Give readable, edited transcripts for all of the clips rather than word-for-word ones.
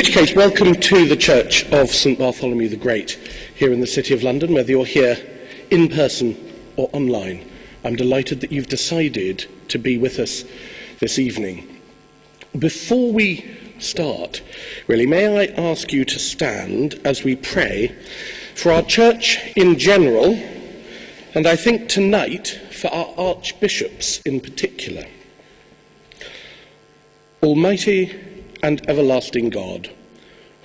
which case, welcome to the Church of St Bartholomew the Great here in the City of London, whether you're here in person or online. I'm delighted that you've decided to be with us this evening. Before we start, really, may I ask you to stand as we pray for our church in general, and I think tonight for our archbishops in particular. Almighty and everlasting God,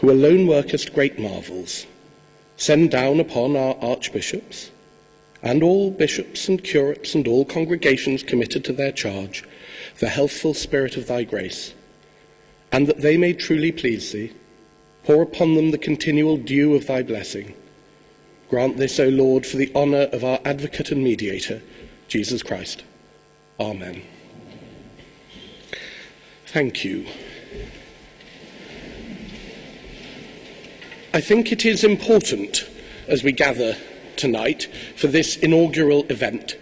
who alone workest great marvels, send down upon our archbishops and all bishops and curates and all congregations committed to their charge the healthful spirit of thy grace, and that they may truly please thee, pour upon them the continual dew of thy blessing. Grant this, O Lord, for the honour of our advocate and mediator, Jesus Christ. Amen. Thank you. I think it is important, as we gather tonight for this inaugural event,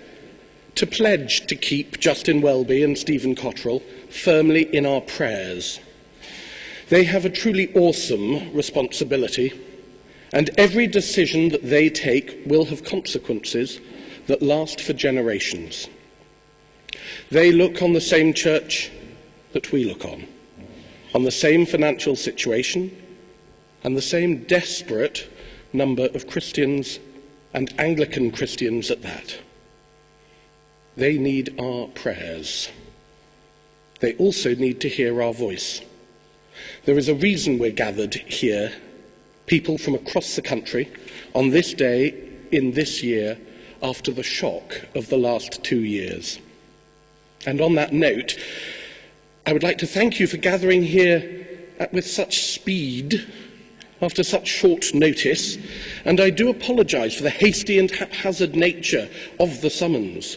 to pledge to keep Justin Welby and Stephen Cottrell firmly in our prayers. They have a truly awesome responsibility, and every decision that they take will have consequences that last for generations. They look on the same church that we look on the same financial situation, and the same desperate number of Christians, and Anglican Christians at that. They need our prayers. They also need to hear our voice. There is a reason we're gathered here, people from across the country, on this day, in this year, after the shock of the last 2 years. And on that note, I would like to thank you for gathering here with such speed, after such short notice, and I do apologise for the hasty and haphazard nature of the summons.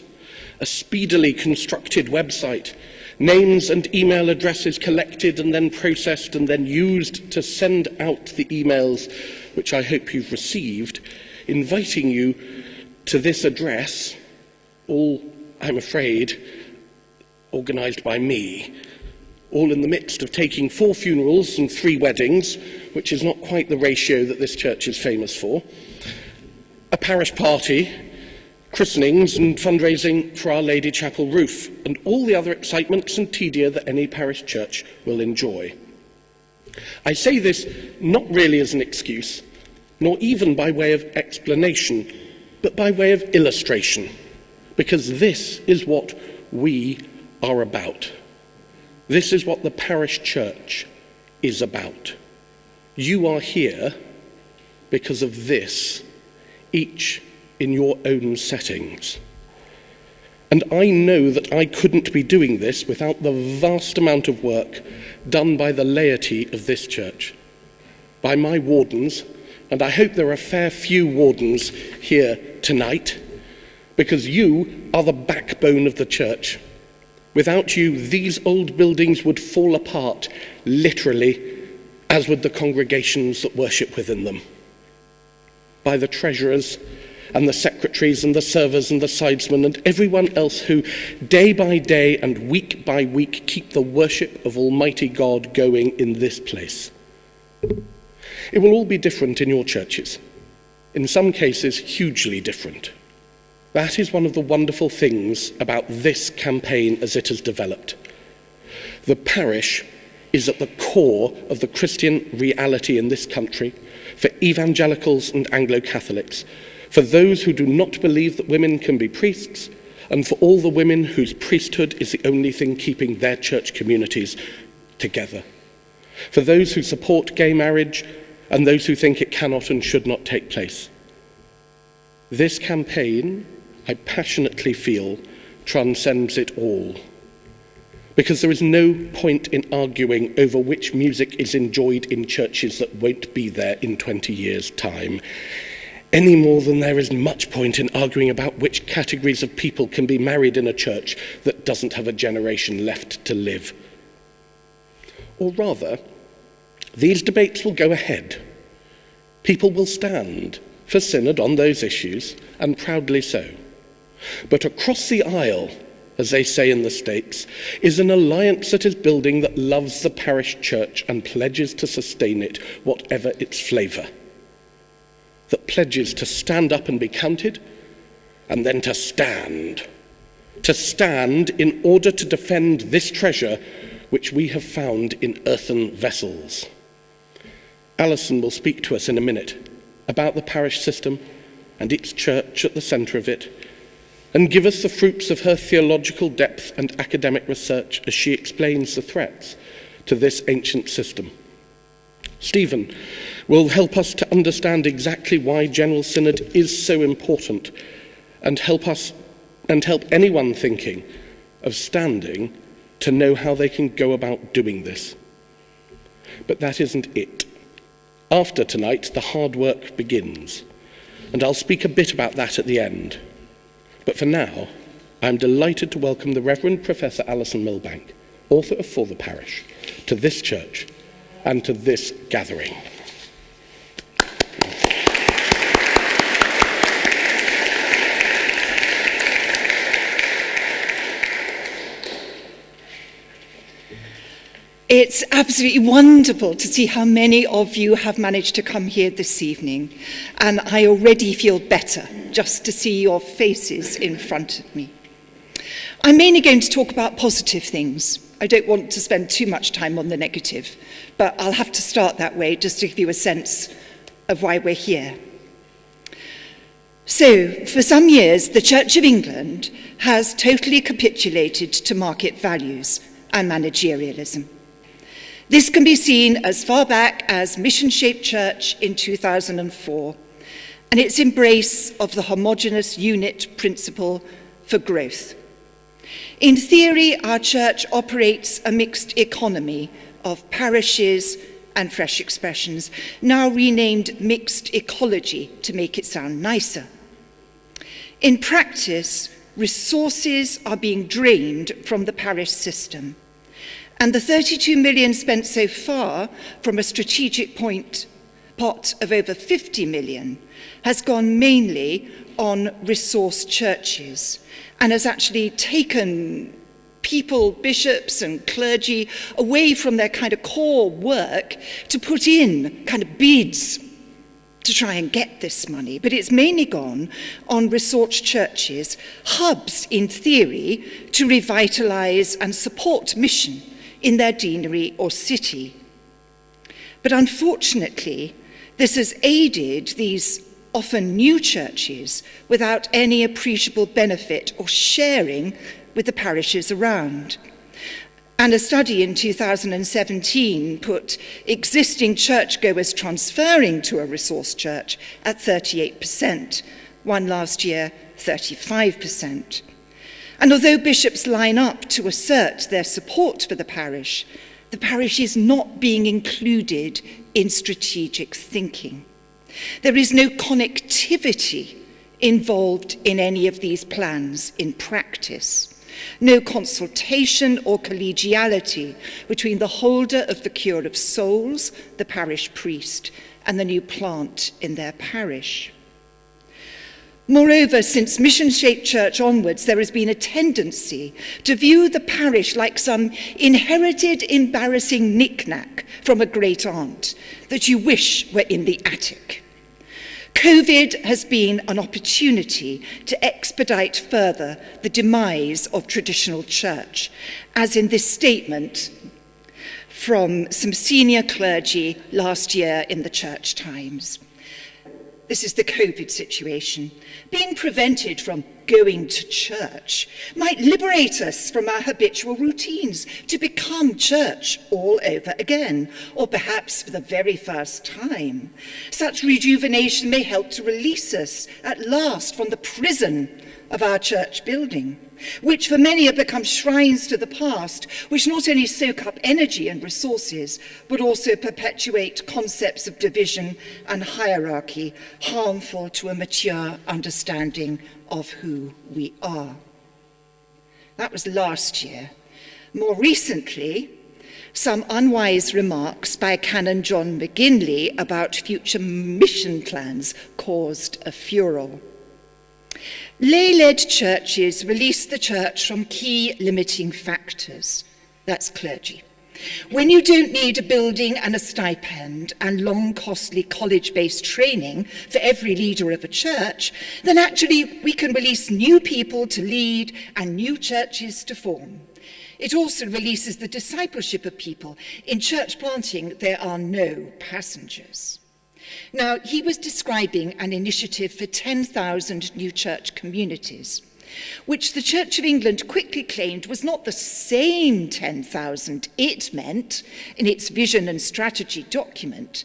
A speedily constructed website, names and email addresses collected and then processed and then used to send out the emails, which I hope you've received, inviting you to this address, all, I'm afraid, organised by me, all in the midst of taking 4 funerals and 3 weddings, which is not quite the ratio that this church is famous for, a parish party, christenings and fundraising for Our Lady Chapel roof, and all the other excitements and tedium that any parish church will enjoy. I say this not really as an excuse, nor even by way of explanation, but by way of illustration, because this is what we are about. This is what the parish church is about. You are here because of this, each in your own settings. And I know that I couldn't be doing this without the vast amount of work done by the laity of this church, by my wardens, and I hope there are a fair few wardens here tonight, because you are the backbone of the church. Without you, these old buildings would fall apart, literally, as would the congregations that worship within them. By the treasurers and the secretaries and the servers and the sidesmen and everyone else who, day by day and week by week, keep the worship of Almighty God going in this place. It will all be different in your churches. In some cases, hugely different. That is one of the wonderful things about this campaign as it has developed. The parish is at the core of the Christian reality in this country for evangelicals and Anglo-Catholics, for those who do not believe that women can be priests, and for all the women whose priesthood is the only thing keeping their church communities together, for those who support gay marriage and those who think it cannot and should not take place. This campaign, I passionately feel, transcends it all. Because there is no point in arguing over which music is enjoyed in churches that won't be there in 20 years' time, any more than there is much point in arguing about which categories of people can be married in a church that doesn't have a generation left to live. Or rather, these debates will go ahead. People will stand for synod on those issues, and proudly so. But across the aisle, as they say in the States, is an alliance that is building that loves the parish church and pledges to sustain it, whatever its flavour. That pledges to stand up and be counted, and then to stand. To stand in order to defend this treasure which we have found in earthen vessels. Alison will speak to us in a minute about the parish system and its church at the centre of it, and give us the fruits of her theological depth and academic research as she explains the threats to this ancient system. Stephen will help us to understand exactly why General Synod is so important, and help anyone thinking of standing to know how they can go about doing this. But that isn't it. After tonight, the hard work begins, and I'll speak a bit about that at the end. But for now, I'm delighted to welcome the Reverend Professor Alison Milbank, author of For the Parish, to this church and to this gathering. It's absolutely wonderful to see how many of you have managed to come here this evening, and I already feel better just to see your faces in front of me. I'm mainly going to talk about positive things. I don't want to spend too much time on the negative, but I'll have to start that way just to give you a sense of why we're here. So, for some years, the Church of England has totally capitulated to market values and managerialism. This can be seen as far back as Mission Shaped Church in 2004, and its embrace of the homogeneous unit principle for growth. In theory, our church operates a mixed economy of parishes and fresh expressions, now renamed mixed ecology to make it sound nicer. In practice, resources are being drained from the parish system. And the 32 million spent so far from a strategic pot of over 50 million has gone mainly on resource churches and has actually taken people, bishops and clergy away from their kind of core work to put in kind of bids to try and get this money. But it's mainly gone on resource churches, hubs in theory to revitalise and support mission in their deanery or city. But unfortunately, this has aided these often new churches without any appreciable benefit or sharing with the parishes around. And a study in 2017 put existing churchgoers transferring to a resource church at 38%, one last year 35%. And although bishops line up to assert their support for the parish is not being included in strategic thinking. There is no connectivity involved in any of these plans in practice. No consultation or collegiality between the holder of the cure of souls, the parish priest, and the new plant in their parish. Moreover, since Mission Shaped Church onwards, there has been a tendency to view the parish like some inherited embarrassing knick-knack from a great aunt that you wish were in the attic. COVID has been an opportunity to expedite further the demise of traditional church, as in this statement from some senior clergy last year in the Church Times. This is the COVID situation. Being prevented from going to church might liberate us from our habitual routines to become church all over again, or perhaps for the very first time. Such rejuvenation may help to release us at last from the prison of our church building, which for many have become shrines to the past, which not only soak up energy and resources, but also perpetuate concepts of division and hierarchy, harmful to a mature understanding of who we are. That was last year. More recently, some unwise remarks by Canon John McGinley about future mission plans caused a furor. Lay-led churches release the church from key limiting factors. That's clergy. When you don't need a building and a stipend and long, costly college-based training for every leader of a church, then actually we can release new people to lead and new churches to form. It also releases the discipleship of people. In church planting, there are no passengers. Now, he was describing an initiative for 10,000 new church communities, which the Church of England quickly claimed was not the same 10,000 it meant in its vision and strategy document,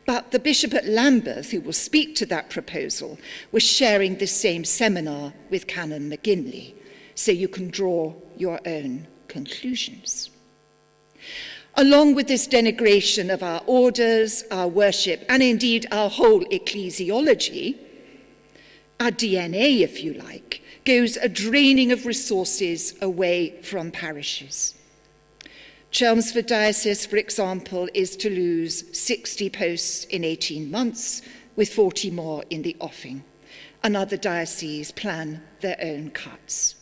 but the Bishop at Lambeth, who will speak to that proposal, was sharing this same seminar with Canon McGinley, so you can draw your own conclusions. Along with this denigration of our orders, our worship, and indeed our whole ecclesiology, our DNA, if you like, goes a draining of resources away from parishes. Chelmsford Diocese, for example, is to lose 60 posts in 18 months, with 40 more in the offing. And other dioceses plan their own cuts.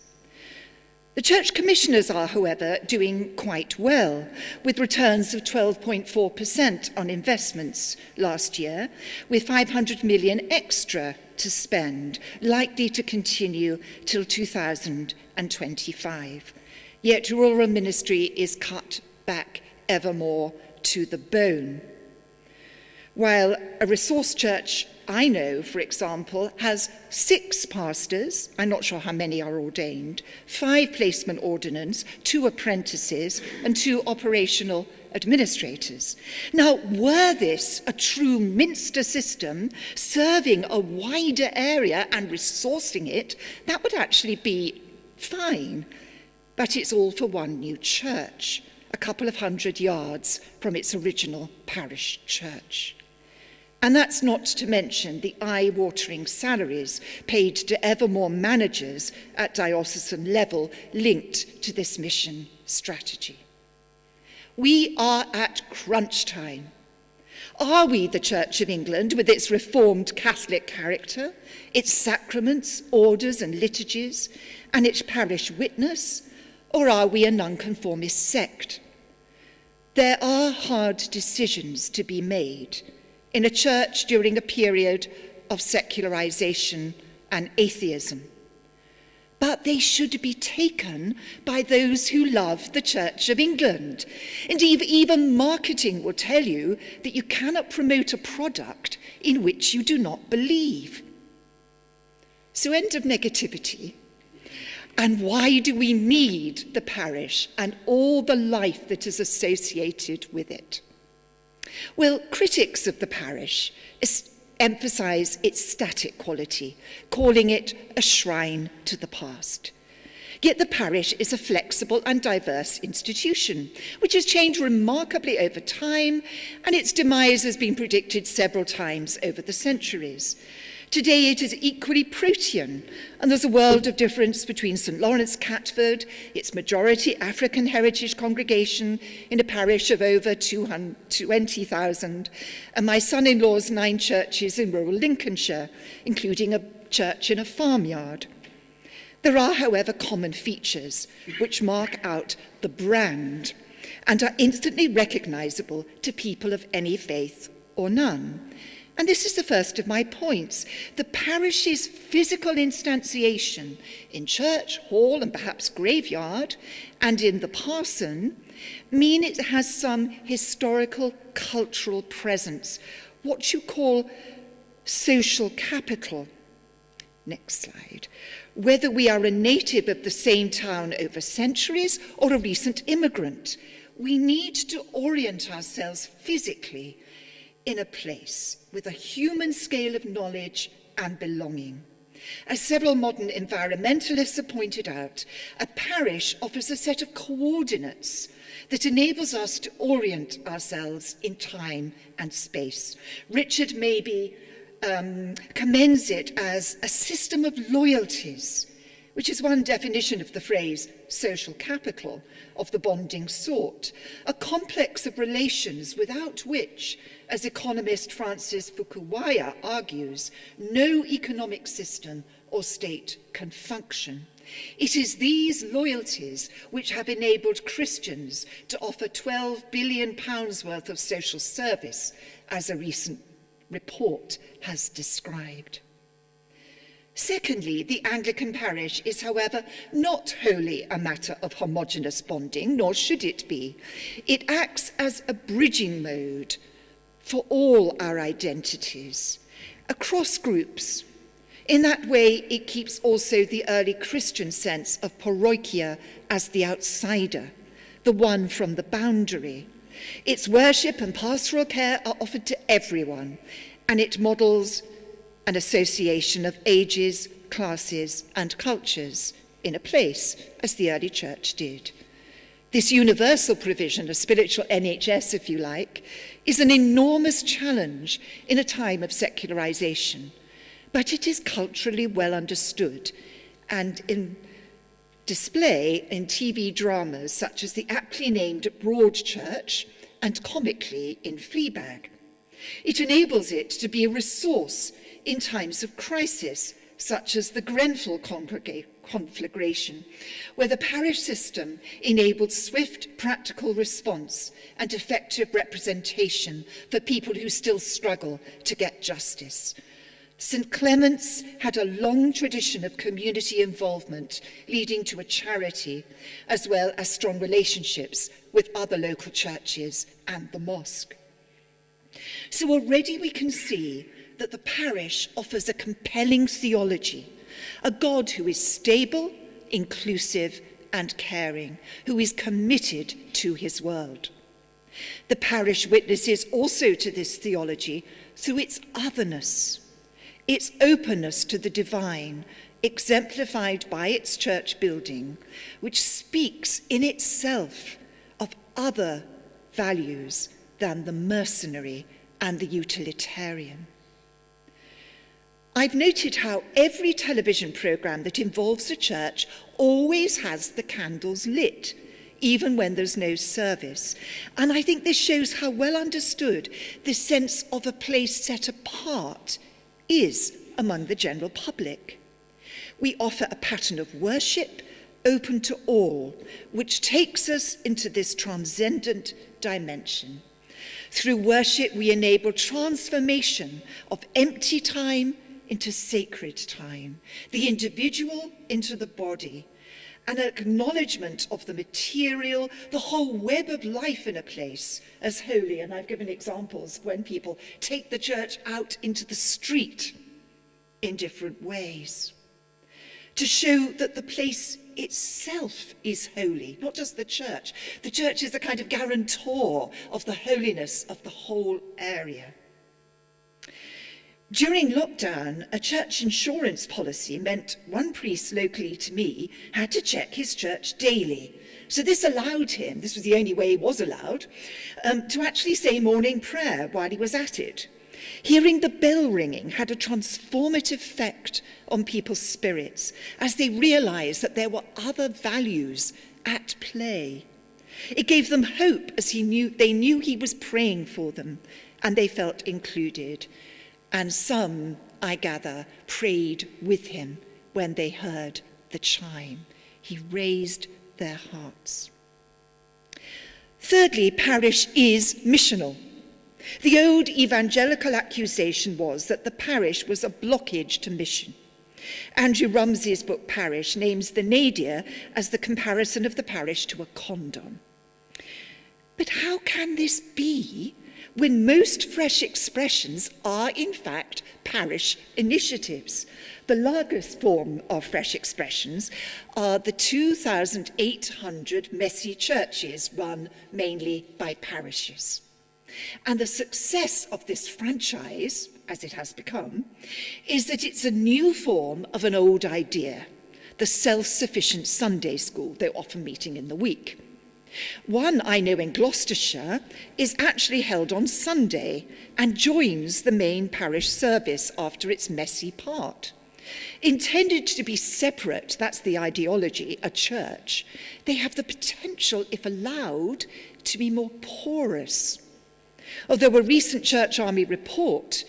The church commissioners are, however, doing quite well, with returns of 12.4% on investments last year, with 500 million extra to spend, likely to continue till 2025. Yet rural ministry is cut back ever more to the bone. While a resource church I know, for example, has 6 pastors, I'm not sure how many are ordained, 5 placement ordinands, 2 apprentices, and 2 operational administrators. Now, were this a true Minster system, serving a wider area and resourcing it, that would actually be fine. But it's all for one new church, a couple of 100 yards from its original parish church. And that's not to mention the eye-watering salaries paid to ever more managers at diocesan level linked to this mission strategy. We are at crunch time. Are we the Church of England with its reformed Catholic character, its sacraments, orders and liturgies, and its parish witness, or are we a nonconformist sect? There are hard decisions to be made in a church during a period of secularization and atheism. But they should be taken by those who love the Church of England. Indeed, even marketing will tell you that you cannot promote a product in which you do not believe. So end of negativity. And why do we need the parish and all the life that is associated with it? Well, critics of the parish emphasize its static quality, calling it a shrine to the past. Yet the parish is a flexible and diverse institution, which has changed remarkably over time, and its demise has been predicted several times over the centuries. Today it is equally protean, and there's a world of difference between St. Lawrence Catford, its majority African heritage congregation in a parish of over 20,000, and my son-in-law's 9 churches in rural Lincolnshire, including a church in a farmyard. There are, however, common features which mark out the brand and are instantly recognisable to people of any faith or none. And this is the first of my points. The parish's physical instantiation in church, hall, and perhaps graveyard, and in the parson, mean it has some historical, cultural presence, what you call social capital. Next slide. Whether we are a native of the same town over centuries or a recent immigrant, we need to orient ourselves physically in a place with a human scale of knowledge and belonging. As several modern environmentalists have pointed out, a parish offers a set of coordinates that enables us to orient ourselves in time and space. Richard maybe commends it as a system of loyalties, which is one definition of the phrase social capital of the bonding sort, a complex of relations without which, as economist Francis Fukuwaya argues, no economic system or state can function. It is these loyalties which have enabled Christians to offer £12 billion worth of social service, as a recent report has described. Secondly, the Anglican parish is, however, not wholly a matter of homogeneous bonding, nor should it be. It acts as a bridging mode for all our identities, across groups. In that way, it keeps also the early Christian sense of parochial as the outsider, the one from the boundary. Its worship and pastoral care are offered to everyone, and it models an association of ages, classes, and cultures in a place, as the early church did. This universal provision, a spiritual NHS, if you like, is an enormous challenge in a time of secularization, but it is culturally well understood and in display in TV dramas such as the aptly named Broadchurch and comically in Fleabag. It enables it to be a resource in times of crisis, such as the Grenfell conflagration, where the parish system enabled swift, practical response and effective representation for people who still struggle to get justice. St. Clement's had a long tradition of community involvement, leading to a charity, as well as strong relationships with other local churches and the mosque. So already we can see that the parish offers a compelling theology, a God who is stable, inclusive, and caring, who is committed to his world. The parish witnesses also to this theology through its otherness, its openness to the divine, exemplified by its church building, which speaks in itself of other values than the mercenary and the utilitarian. I've noted how every television programme that involves a church always has the candles lit, even when there's no service. And I think this shows how well understood this sense of a place set apart is among the general public. We offer a pattern of worship open to all, which takes us into this transcendent dimension. Through worship, we enable transformation of empty time into sacred time, the individual into the body, an acknowledgement of the material, the whole web of life in a place as holy. And I've given examples when people take the church out into the street in different ways, to show that the place itself is holy, not just the church. The church is a kind of guarantor of the holiness of the whole area. During lockdown, a church insurance policy meant one priest locally to me had to check his church daily. So this allowed him, this was the only way he was allowed, to actually say morning prayer while he was at it. Hearing the bell ringing had a transformative effect on people's spirits as they realized that there were other values at play. It gave them hope as they knew he was praying for them and they felt included. And some, I gather, prayed with him when they heard the chime. He raised their hearts. Thirdly, parish is missional. The old evangelical accusation was that the parish was a blockage to mission. Andrew Rumsey's book Parish names the nadir as the comparison of the parish to a condom. But how can this be when most fresh expressions are in fact parish initiatives? The largest form of fresh expressions are the 2,800 messy churches run mainly by parishes. And the success of this franchise, as it has become, is that it's a new form of an old idea, the self-sufficient Sunday school, though often meeting in the week. One I know in Gloucestershire is actually held on Sunday and joins the main parish service after its messy part. Intended to be separate, that's the ideology, a church, they have the potential, if allowed, to be more porous. Although a recent Church Army report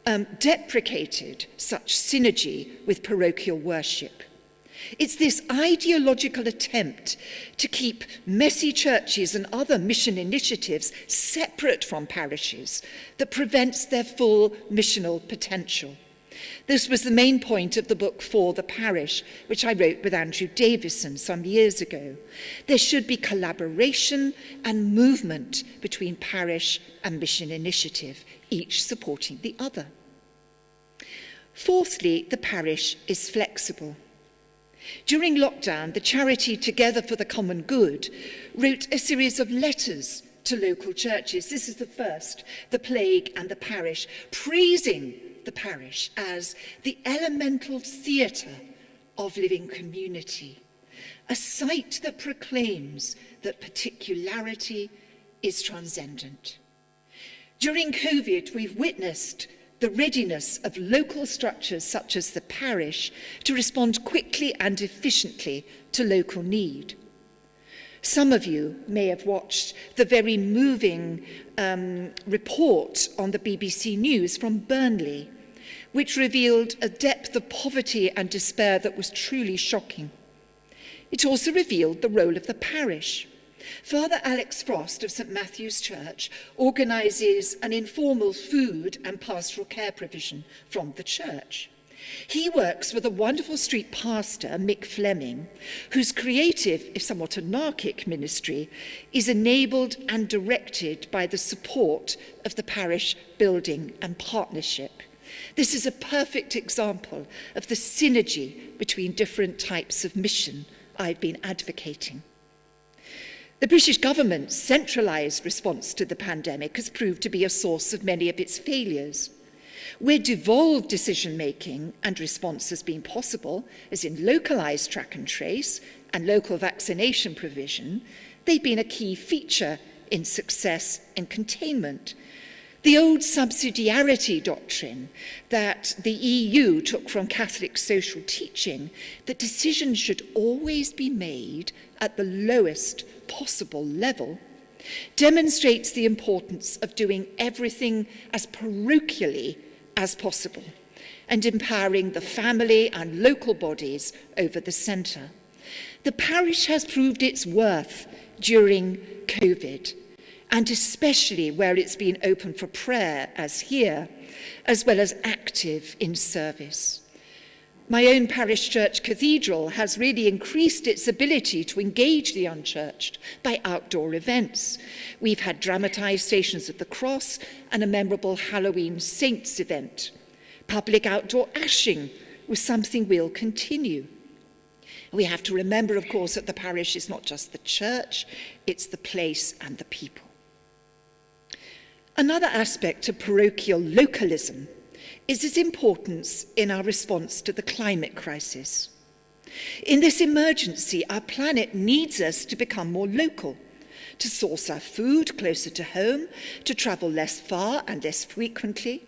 deprecated such synergy with parochial worship. It's this ideological attempt to keep messy churches and other mission initiatives separate from parishes that prevents their full missional potential. This was the main point of the book For the Parish, which I wrote with Andrew Davison some years ago. There should be collaboration and movement between parish and mission initiative, each supporting the other. Fourthly, the parish is flexible. During lockdown, the charity Together for the Common Good wrote a series of letters to local churches. This is the first, The Plague and the Parish, praising the parish as the elemental theatre of living community, a site that proclaims that particularity is transcendent. During COVID, we've witnessed the readiness of local structures such as the parish to respond quickly and efficiently to local need. Some of you may have watched the very moving report on the BBC News from Burnley, which revealed a depth of poverty and despair that was truly shocking. It also revealed the role of the parish. Father Alex Frost of St Matthew's Church organises an informal food and pastoral care provision from the church. He works with a wonderful street pastor, Mick Fleming, whose creative, if somewhat anarchic ministry is enabled and directed by the support of the parish building and partnership. This is a perfect example of the synergy between different types of mission I've been advocating. The British government's centralised response to the pandemic has proved to be a source of many of its failures. Where devolved decision-making and response has been possible, as in localised track and trace and local vaccination provision, they've been a key feature in success and containment. The old subsidiarity doctrine that the EU took from Catholic social teaching, that decisions should always be made at the lowest possible level, demonstrates the importance of doing everything as parochially as possible and empowering the family and local bodies over the centre. The parish has proved its worth during COVID, and especially where it's been open for prayer, as here, as well as active in service. My own parish church cathedral has really increased its ability to engage the unchurched by outdoor events. We've had dramatised Stations of the Cross and a memorable Halloween Saints event. Public outdoor ashing was something we'll continue. We have to remember, of course, that the parish is not just the church, it's the place and the people. Another aspect of parochial localism is its importance in our response to the climate crisis. In this emergency, our planet needs us to become more local, to source our food closer to home, to travel less far and less frequently.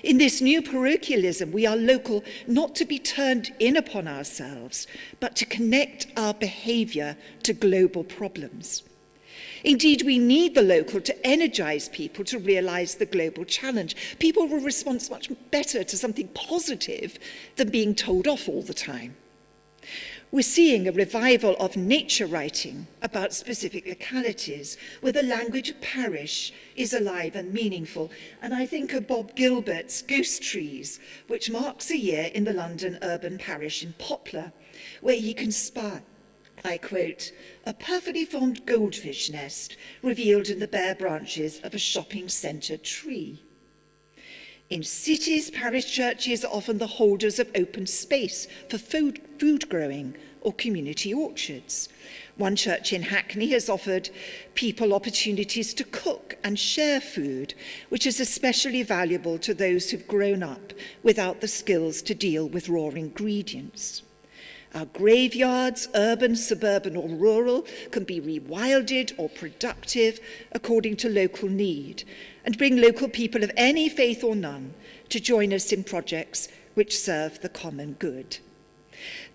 In this new parochialism, we are local not to be turned in upon ourselves, but to connect our behaviour to global problems. Indeed, we need the local to energise people to realise the global challenge. People will respond much better to something positive than being told off all the time. We're seeing a revival of nature writing about specific localities, where the language of parish is alive and meaningful. And I think of Bob Gilbert's Ghost Trees, which marks a year in the London urban parish in Poplar, where he can spy, I quote, a perfectly formed goldfish nest revealed in the bare branches of a shopping centre tree. In cities, parish churches are often the holders of open space for food growing or community orchards. One church in Hackney has offered people opportunities to cook and share food, which is especially valuable to those who've grown up without the skills to deal with raw ingredients. Our graveyards, urban, suburban or rural, can be rewilded or productive according to local need, and bring local people of any faith or none to join us in projects which serve the common good.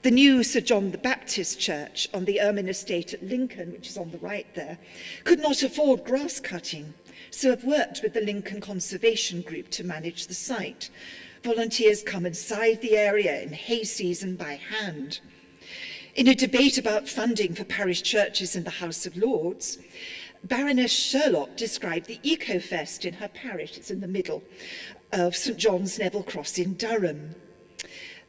The new Sir John the Baptist Church on the Ermine Estate at Lincoln, which is on the right there, could not afford grass cutting. so I've worked with the Lincoln Conservation Group to manage the site. Volunteers come and scythe the area in hay season by hand. In a debate about funding for parish churches in the House of Lords, Baroness Sherlock described the Eco-Fest in her parish. It's in the middle of St John's Neville Cross in Durham.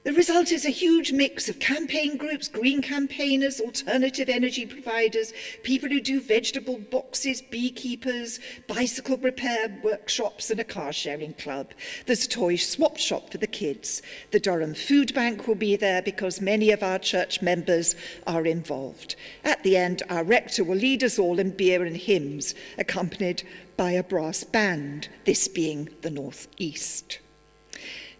The result is a huge mix of campaign groups, green campaigners, alternative energy providers, people who do vegetable boxes, beekeepers, bicycle repair workshops, and a car sharing club. There's a toy swap shop for the kids. The Durham Food Bank will be there because many of our church members are involved. At the end, our rector will lead us all in beer and hymns, accompanied by a brass band, this being the North East.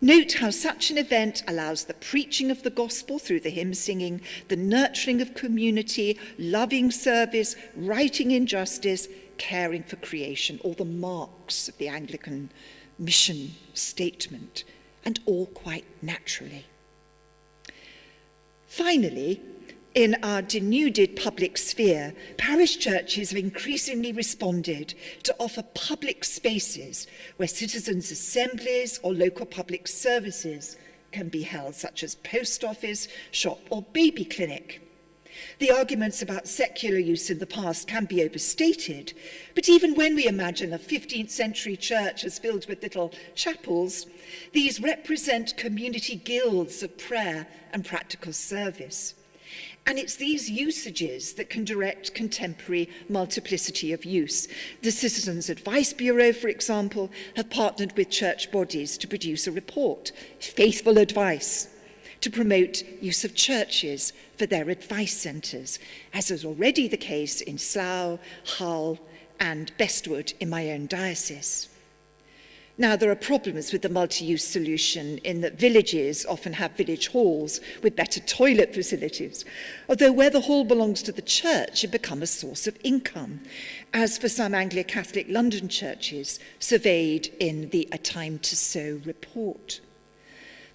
Note how such an event allows the preaching of the gospel through the hymn singing, the nurturing of community, loving service, righting injustice, caring for creation, all the marks of the Anglican mission statement, and all quite naturally. Finally, in our denuded public sphere, parish churches have increasingly responded to offer public spaces where citizens' assemblies or local public services can be held, such as post office, shop, or baby clinic. The arguments about secular use in the past can be overstated, but even when we imagine a 15th century church as filled with little chapels, these represent community guilds of prayer and practical service. And it's these usages that can direct contemporary multiplicity of use. The Citizens Advice Bureau, for example, have partnered with church bodies to produce a report, Faithful Advice, to promote use of churches for their advice centres, as is already the case in Slough, Hull, and Bestwood in my own diocese. Now, there are problems with the multi-use solution in that villages often have village halls with better toilet facilities, although where the hall belongs to the church, it becomes a source of income, as for some Anglo-Catholic London churches surveyed in the A Time to Sow report.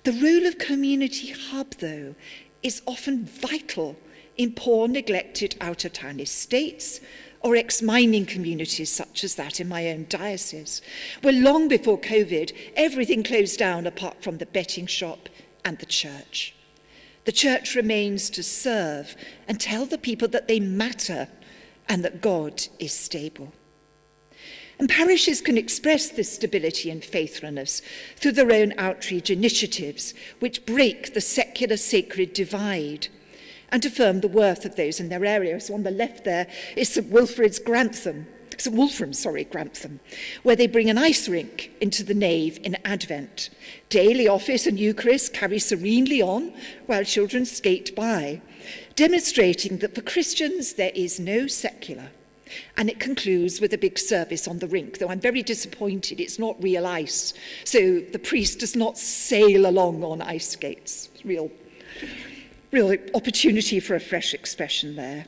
The role of community hub, though, is often vital in poor, neglected out-of-town estates, or ex-mining communities such as that in my own diocese, where long before COVID, everything closed down apart from the betting shop and the church. The church remains to serve and tell the people that they matter and that God is stable. And parishes can express this stability and faithfulness through their own outreach initiatives, which break the secular-sacred divide and affirm the worth of those in their area. So on the left there is St Wolfram's Grantham, where they bring an ice rink into the nave in Advent. Daily office and Eucharist carry serenely on while children skate by, demonstrating that for Christians there is no secular. And it concludes with a big service on the rink, though I'm very disappointed it's not real ice, so the priest does not sail along on ice skates. It's real opportunity for a fresh expression there.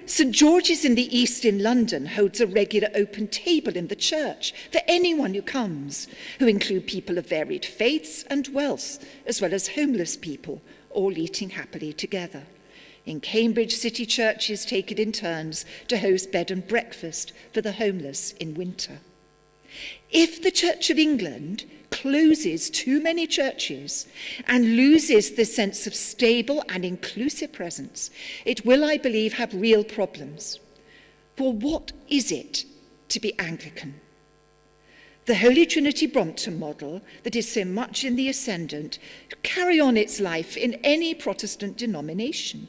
St George's in the East in London holds a regular open table in the church for anyone who comes, who include people of varied faiths and wealth, as well as homeless people, all eating happily together. In Cambridge, city churches take it in turns to host bed and breakfast for the homeless in winter. If the Church of England closes too many churches and loses the sense of stable and inclusive presence, it will, I believe, have real problems. For what is it to be Anglican? The Holy Trinity Brompton model that is so much in the ascendant carry on its life in any Protestant denomination.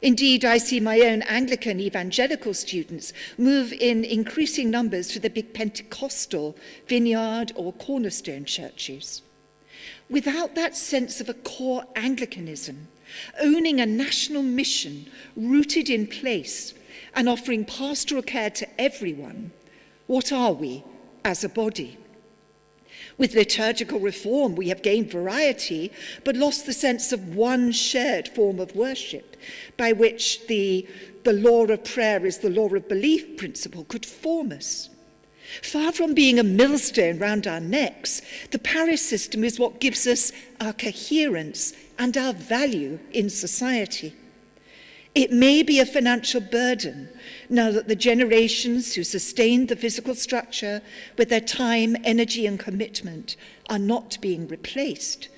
Indeed, I see my own Anglican evangelical students move in increasing numbers to the big Pentecostal, Vineyard or Cornerstone churches. Without that sense of a core Anglicanism, owning a national mission rooted in place and offering pastoral care to everyone, what are we as a body? With liturgical reform, we have gained variety, but lost the sense of one shared form of worship, by which the law of prayer is the law of belief principle could form us. Far from being a millstone round our necks, the parish system is what gives us our coherence and our value in society. It may be a financial burden, now that the generations who sustained the physical structure with their time, energy, and commitment are not being replaced,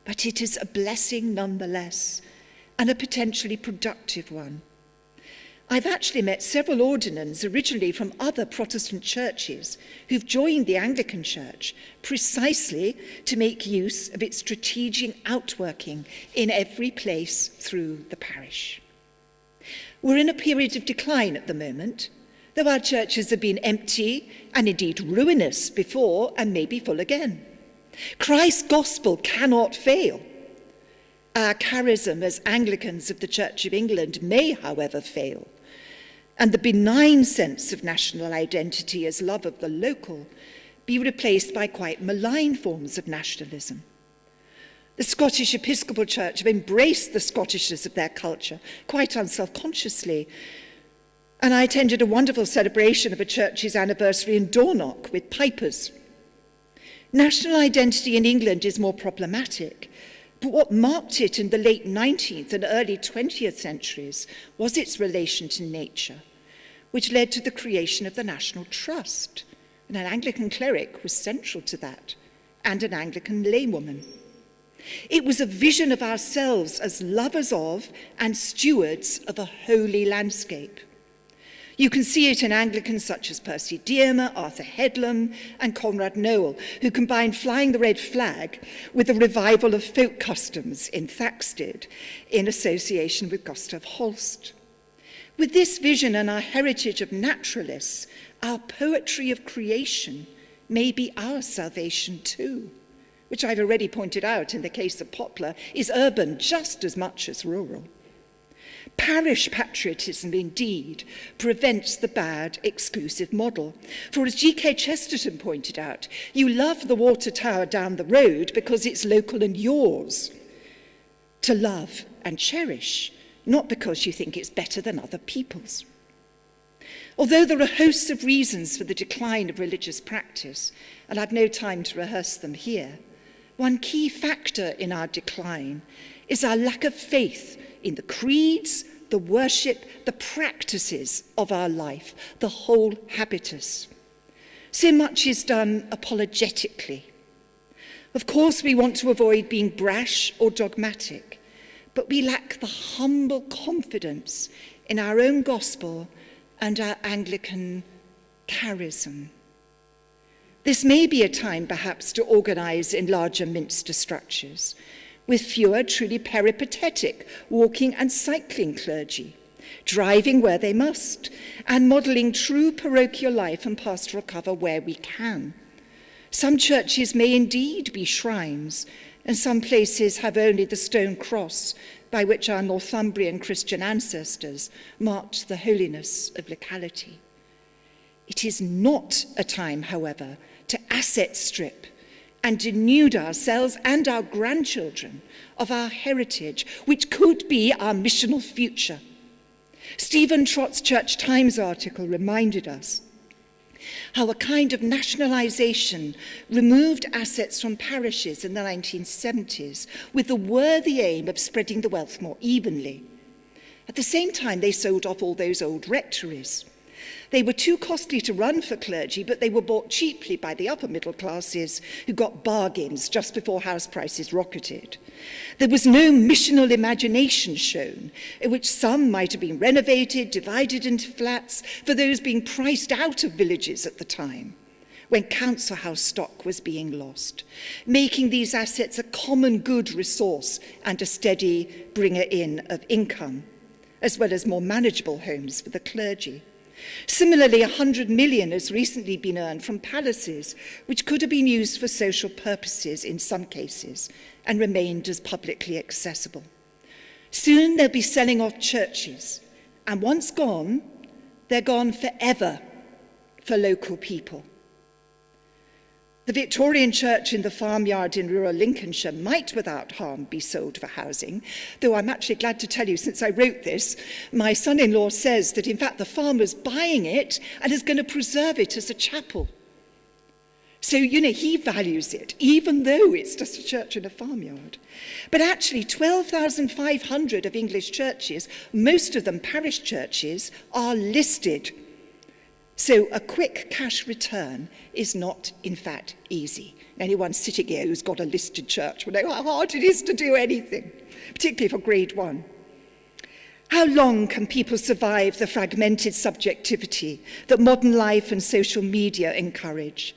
but it is a blessing nonetheless, and a potentially productive one. I've actually met several ordinands originally from other Protestant churches who've joined the Anglican Church precisely to make use of its strategic outworking in every place through the parish. We're in a period of decline at the moment, though our churches have been empty and indeed ruinous before and may be full again. Christ's gospel cannot fail. Our charism as Anglicans of the Church of England may, however, fail, and the benign sense of national identity as love of the local be replaced by quite malign forms of nationalism. The Scottish Episcopal Church have embraced the Scottishness of their culture, quite unself-consciously, and I attended a wonderful celebration of a church's anniversary in Dornoch with pipers. National identity in England is more problematic, but what marked it in the late 19th and early 20th centuries was its relation to nature, which led to the creation of the National Trust. And an Anglican cleric was central to that, and an Anglican laywoman. It was a vision of ourselves as lovers of and stewards of a holy landscape. You can see it in Anglicans such as Percy Dearmer, Arthur Headlam, and Conrad Noel, who combined flying the red flag with the revival of folk customs in Thaxted in association with Gustav Holst. With this vision and our heritage of naturalists, our poetry of creation may be our salvation too, which I've already pointed out in the case of Poplar is urban just as much as rural. Parish patriotism, indeed, prevents the bad exclusive model. For as G.K. Chesterton pointed out, you love the water tower down the road because it's local and yours. To love and cherish, not because you think it's better than other people's. Although there are hosts of reasons for the decline of religious practice, and I've no time to rehearse them here, one key factor in our decline is our lack of faith in the creeds, the worship, the practices of our life, the whole habitus. So much is done apologetically. Of course, we want to avoid being brash or dogmatic, but we lack the humble confidence in our own gospel and our Anglican charism. This may be a time, perhaps, to organise in larger minster structures, with fewer truly peripatetic walking and cycling clergy, driving where they must, and modelling true parochial life and pastoral cover where we can. Some churches may indeed be shrines, and some places have only the stone cross by which our Northumbrian Christian ancestors marked the holiness of locality. It is not a time, however, to asset strip and denude ourselves and our grandchildren of our heritage, which could be our missional future. Stephen Trott's Church Times article reminded us how a kind of nationalisation removed assets from parishes in the 1970s with the worthy aim of spreading the wealth more evenly. At the same time, they sold off all those old rectories. They were too costly to run for clergy, but they were bought cheaply by the upper middle classes who got bargains just before house prices rocketed. There was no missional imagination shown, in which some might have been renovated, divided into flats for those being priced out of villages at the time, when council house stock was being lost, making these assets a common good resource and a steady bringer in of income, as well as more manageable homes for the clergy. Similarly, 100 million has recently been earned from palaces, which could have been used for social purposes in some cases and remained as publicly accessible. Soon they'll be selling off churches, and once gone, they're gone forever for local people. The Victorian church in the farmyard in rural Lincolnshire might without harm be sold for housing, though I'm actually glad to tell you, since I wrote this, my son-in-law says that in fact the farmer's buying it and is going to preserve it as a chapel. So, he values it, even though it's just a church in a farmyard. But actually, 12,500 of English churches, most of them parish churches, are listed. So a quick cash return is not, in fact, easy. Anyone sitting here who's got a listed church will know how hard it is to do anything, particularly for grade 1. How long can people survive the fragmented subjectivity that modern life and social media encourage?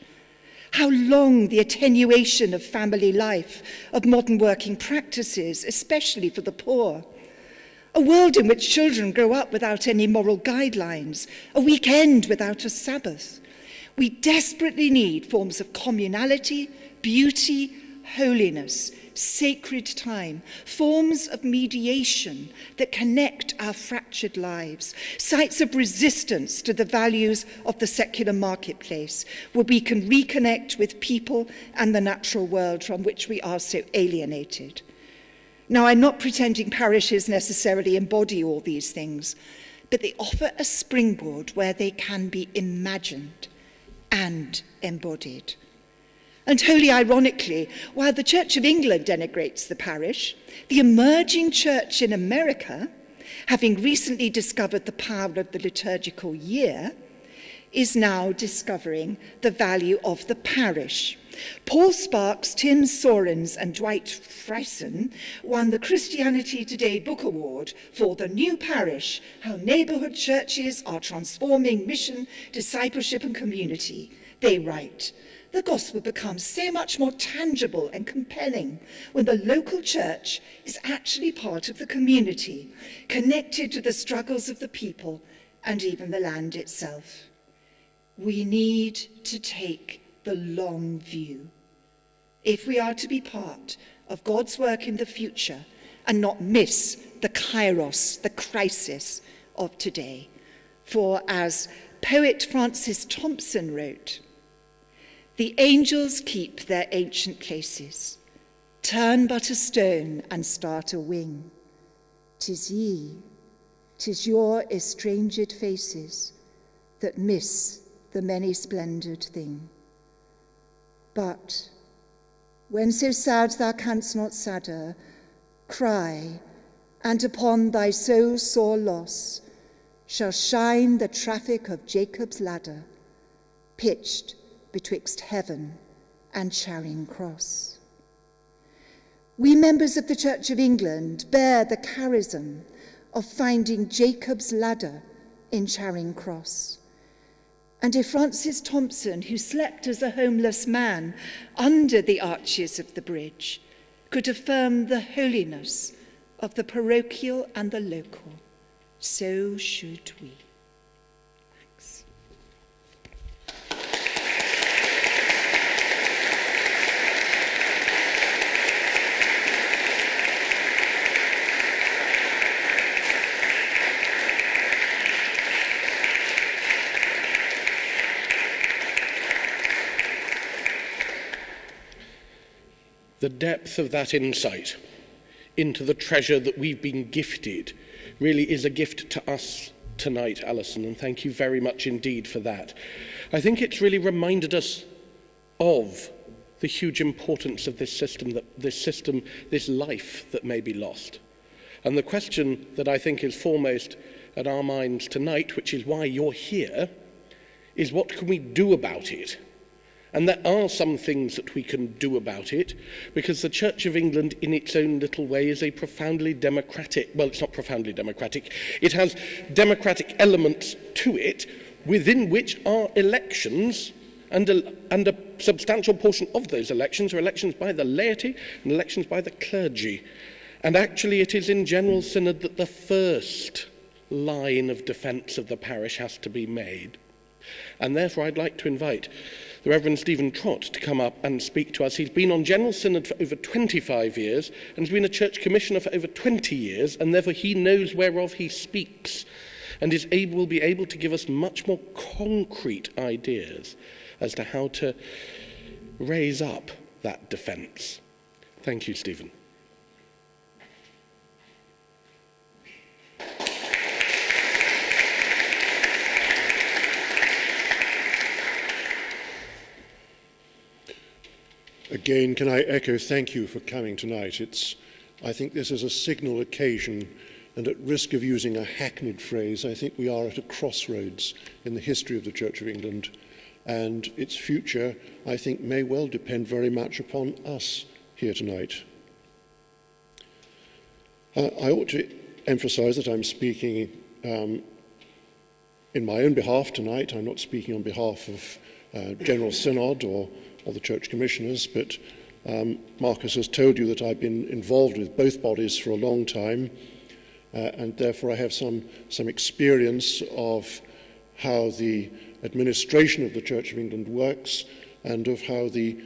How long the attenuation of family life, of modern working practices, especially for the poor? A world in which children grow up without any moral guidelines, a weekend without a Sabbath. We desperately need forms of communality, beauty, holiness, sacred time, forms of mediation that connect our fractured lives, sites of resistance to the values of the secular marketplace, where we can reconnect with people and the natural world from which we are so alienated. Now, I'm not pretending parishes necessarily embody all these things, but they offer a springboard where they can be imagined and embodied. And wholly ironically, while the Church of England denigrates the parish, the emerging church in America, having recently discovered the power of the liturgical year, is now discovering the value of the parish. Paul Sparks, Tim Sorens, and Dwight Friesen won the Christianity Today Book Award for The New Parish, How Neighborhood Churches Are Transforming Mission, Discipleship and Community. They write, the gospel becomes so much more tangible and compelling when the local church is actually part of the community, connected to the struggles of the people and even the land itself. We need to take the long view if we are to be part of God's work in the future and not miss the kairos, the crisis of today. For as poet Francis Thompson wrote, the angels keep their ancient places, turn but a stone and start a wing. 'Tis ye, 'tis your estranged faces that miss the many-splendoured thing. But when so sad thou canst not sadder, cry, and upon thy so sore loss shall shine the traffic of Jacob's ladder, pitched betwixt heaven and Charing Cross. We members of the Church of England bear the charism of finding Jacob's ladder in Charing Cross. And if Francis Thompson, who slept as a homeless man under the arches of the bridge, could affirm the holiness of the parochial and the local, so should we. Thanks. The depth of that insight into the treasure that we've been gifted really is a gift to us tonight, Alison, and thank you very much indeed for that. I think it's really reminded us of the huge importance of this system, this life that may be lost. And the question that I think is foremost at our minds tonight, which is why you're here, is what can we do about it? And there are some things that we can do about it, because the Church of England, in its own little way, is a profoundly democratic, well, it's not profoundly democratic, it has democratic elements to it, within which are elections, and a substantial portion of those elections are elections by the laity and elections by the clergy. And actually it is in General Synod that the first line of defence of the parish has to be made. And therefore I'd like to invite the Reverend Stephen Trott to come up and speak to us. He's been on General Synod for over 25 years and has been a church commissioner for over 20 years, and therefore he knows whereof he speaks and will be able to give us much more concrete ideas as to how to raise up that defence. Thank you, Stephen. Again, can I echo thank you for coming tonight. I think this is a signal occasion, and at risk of using a hackneyed phrase, I think we are at a crossroads in the history of the Church of England, and its future, I think, may well depend very much upon us here tonight. I ought to emphasize that I'm speaking in my own behalf tonight. I'm not speaking on behalf of General Synod or the Church Commissioners, but Marcus has told you that I've been involved with both bodies for a long time, and therefore I have some experience of how the administration of the Church of England works and of how the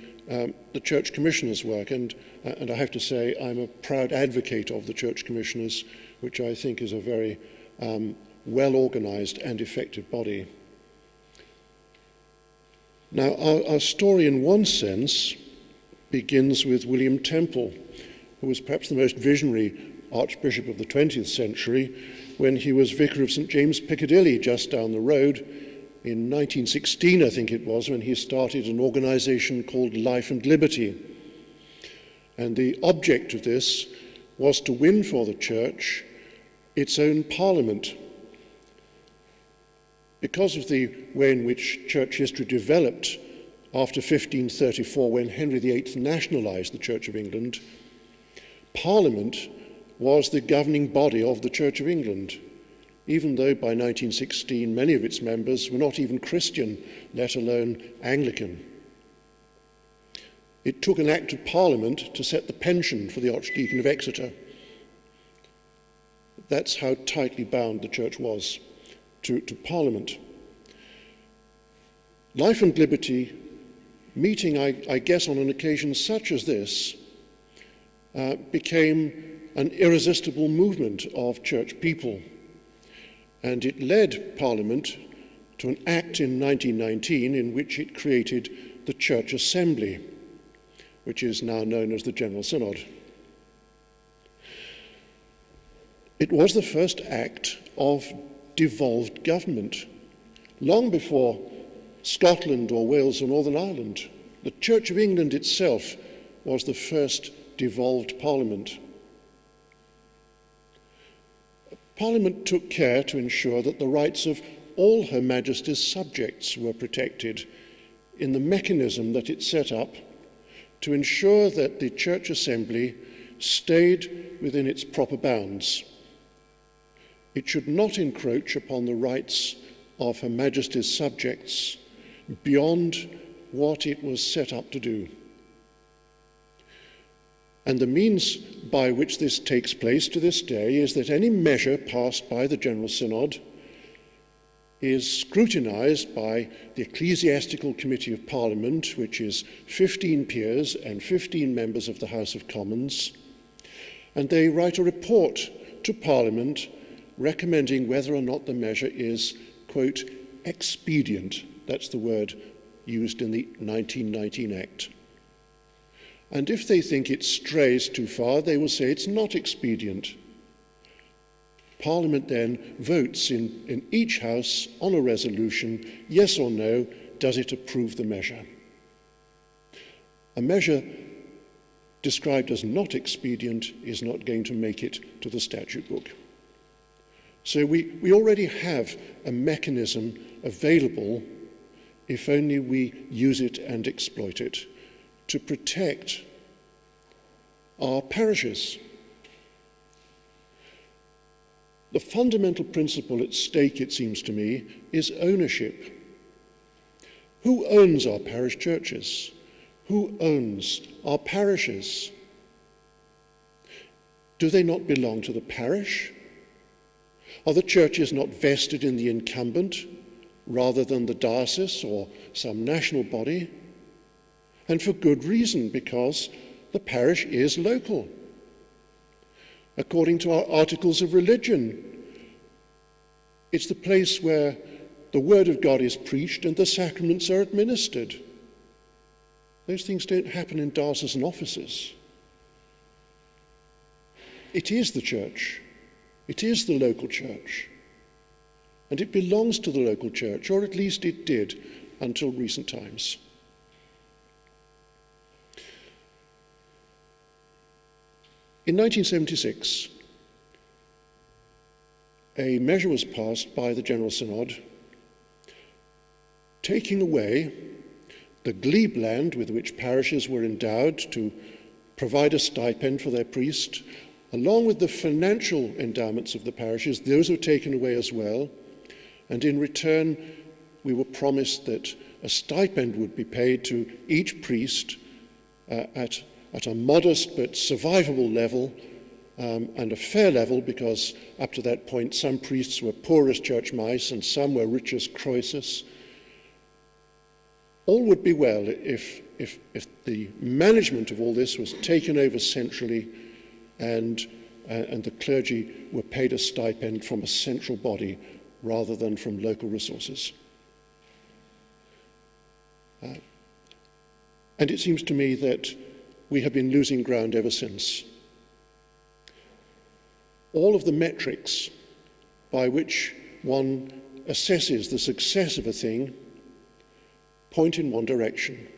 Church Commissioners work. And I have to say I'm a proud advocate of the Church Commissioners, which I think is a very well-organised and effective body. Now, our story in one sense begins with William Temple, who was perhaps the most visionary Archbishop of the 20th century when he was Vicar of St. James, Piccadilly, just down the road. In 1916, I think it was, when he started an organisation called Life and Liberty. And the object of this was to win for the Church its own parliament. Because of the way in which Church history developed after 1534, when Henry VIII nationalised the Church of England, Parliament was the governing body of the Church of England, even though by 1916 many of its members were not even Christian, let alone Anglican. It took an Act of Parliament to set the pension for the Archdeacon of Exeter. That's how tightly bound the Church was to Parliament. Life and Liberty, meeting, I guess, on an occasion such as this, became an irresistible movement of Church people. And it led Parliament to an act in 1919 in which it created the Church Assembly, which is now known as the General Synod. It was the first act of devolved government. Long before Scotland or Wales or Northern Ireland, the Church of England itself was the first devolved parliament. Parliament took care to ensure that the rights of all Her Majesty's subjects were protected in the mechanism that it set up to ensure that the Church Assembly stayed within its proper bounds. It should not encroach upon the rights of Her Majesty's subjects beyond what it was set up to do. And the means by which this takes place to this day is that any measure passed by the General Synod is scrutinised by the Ecclesiastical Committee of Parliament, which is 15 peers and 15 members of the House of Commons, and they write a report to Parliament recommending whether or not the measure is, quote, expedient. That's the word used in the 1919 Act. And if they think it strays too far, they will say it's not expedient. Parliament then votes in each house on a resolution, yes or no, does it approve the measure? A measure described as not expedient is not going to make it to the statute book. So we already have a mechanism available, if only we use it and exploit it, to protect our parishes. The fundamental principle at stake, it seems to me, is ownership. Who owns our parish churches? Who owns our parishes? Do they not belong to the parish? Are the churches not vested in the incumbent rather than the diocese or some national body? And for good reason, because the parish is local. According to our articles of religion, it's the place where the word of God is preached and the sacraments are administered. Those things don't happen in diocesan offices. It is the church. It is the local church. And it belongs to the local church, or at least it did until recent times. In 1976, a measure was passed by the General Synod taking away the glebe land with which parishes were endowed to provide a stipend for their priest, along with the financial endowments of the parishes. Those were taken away as well, and in return we were promised that a stipend would be paid to each priest at a modest but survivable level, and a fair level, because up to that point some priests were poor as church mice and some were rich as Croesus. All would be well if the management of all this was taken over centrally, and the clergy were paid a stipend from a central body rather than from local resources. And it seems to me that we have been losing ground ever since. All of the metrics by which one assesses the success of a thing point in one direction.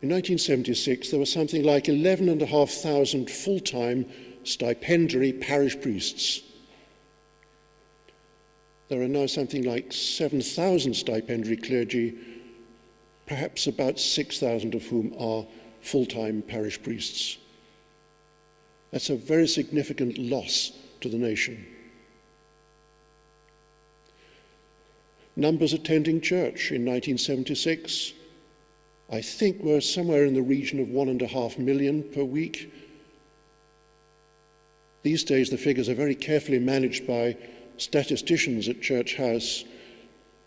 In 1976, there were something like 11,500 full-time stipendiary parish priests. There are now something like 7,000 stipendiary clergy, perhaps about 6,000 of whom are full-time parish priests. That's a very significant loss to the nation. Numbers attending church in 1976, I think, were somewhere in the region of 1.5 million per week. These days the figures are very carefully managed by statisticians at Church House,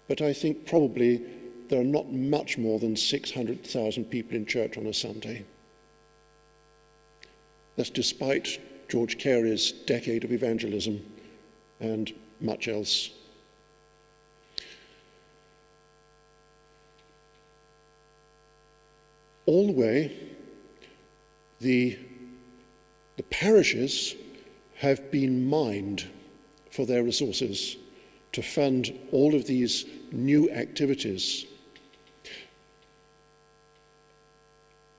but I think probably there are not much more than 600,000 people in church on a Sunday. That's despite George Carey's decade of evangelism and much else. All the way, the parishes have been mined for their resources to fund all of these new activities.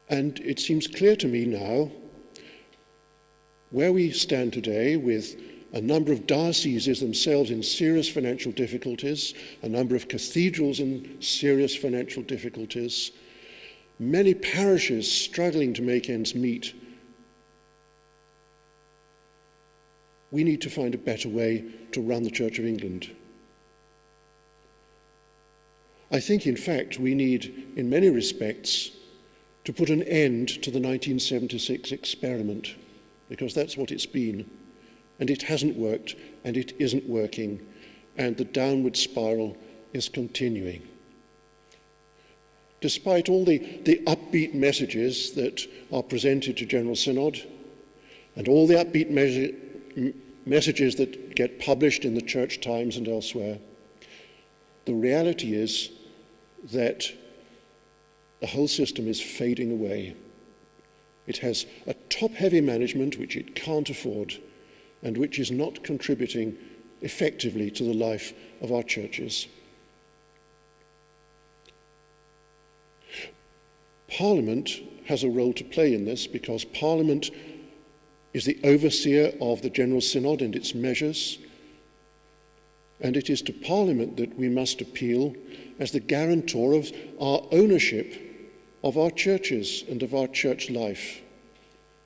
And it seems clear to me now, where we stand today, with a number of dioceses themselves in serious financial difficulties, a number of cathedrals in serious financial difficulties, many parishes struggling to make ends meet, we need to find a better way to run the Church of England. I think, in fact, we need, in many respects, to put an end to the 1976 experiment, because that's what it's been, and it hasn't worked, and it isn't working, and the downward spiral is continuing. Despite all the upbeat messages that are presented to General Synod, and all the upbeat messages that get published in the Church Times and elsewhere, the reality is that the whole system is fading away. It has a top-heavy management which it can't afford, and which is not contributing effectively to the life of our churches. Parliament has a role to play in this, because Parliament is the overseer of the General Synod and its measures, and it is to Parliament that we must appeal as the guarantor of our ownership of our churches and of our church life,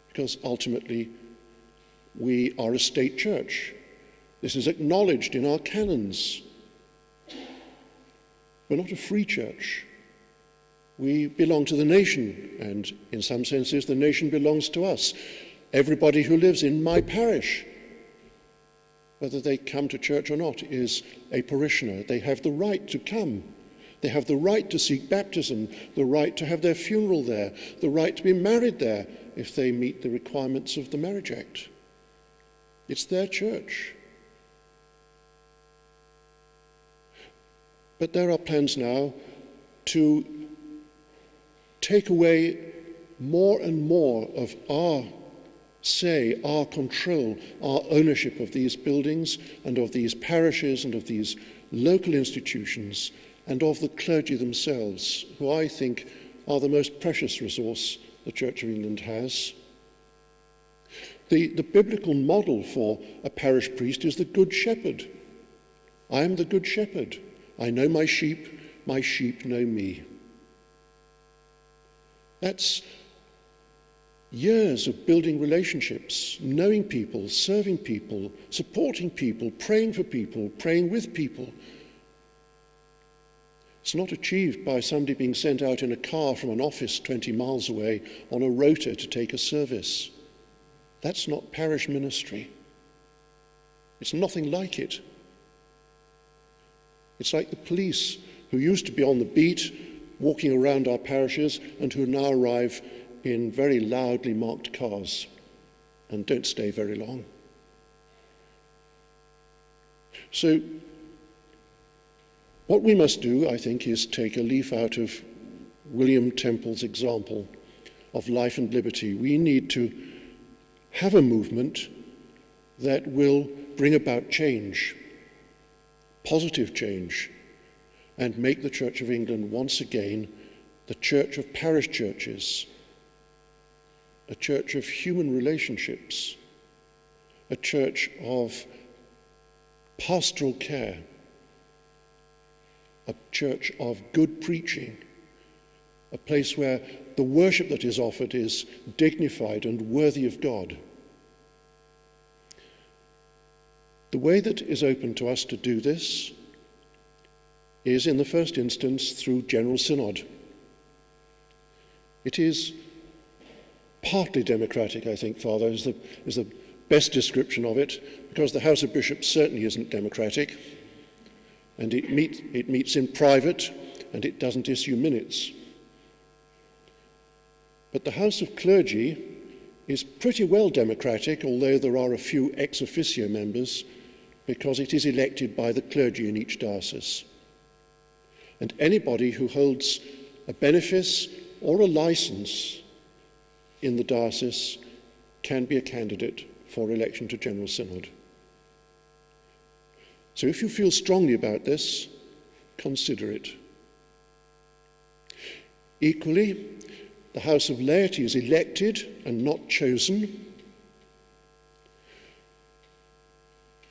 because ultimately we are a state church. This is acknowledged in our canons. We're not a free church. We belong to the nation, and in some senses the nation belongs to us. Everybody who lives in my parish, whether they come to church or not, is a parishioner. They have the right to come. They have the right to seek baptism, the right to have their funeral there, the right to be married there if they meet the requirements of the Marriage Act. It's their church. But there are plans now to take away more and more of our say, our control, our ownership of these buildings and of these parishes and of these local institutions and of the clergy themselves, who I think are the most precious resource the Church of England has. The biblical model for a parish priest is the Good Shepherd. I am the Good Shepherd. I know my sheep know me. That's years of building relationships, knowing people, serving people, supporting people, praying for people, praying with people. It's not achieved by somebody being sent out in a car from an office 20 miles away on a rota to take a service. That's not parish ministry. It's nothing like it. It's like the police who used to be on the beat, walking around our parishes, and who now arrive in very loudly marked cars and don't stay very long. So what we must do, I think, is take a leaf out of William Temple's example of life and liberty. We need to have a movement that will bring about change, positive change, and make the Church of England once again the church of parish churches, a church of human relationships, a church of pastoral care, a church of good preaching, a place where the worship that is offered is dignified and worthy of God. The way that is open to us to do this is, in the first instance, through General Synod. It is partly democratic, I think, Father, is the best description of it, because the House of Bishops certainly isn't democratic, and it meets in private, and it doesn't issue minutes. But the House of Clergy is pretty well democratic, although there are a few ex officio members, because it is elected by the clergy in each diocese. And anybody who holds a benefice or a license in the diocese can be a candidate for election to General Synod. So if you feel strongly about this, consider it. Equally, the House of Laity is elected and not chosen.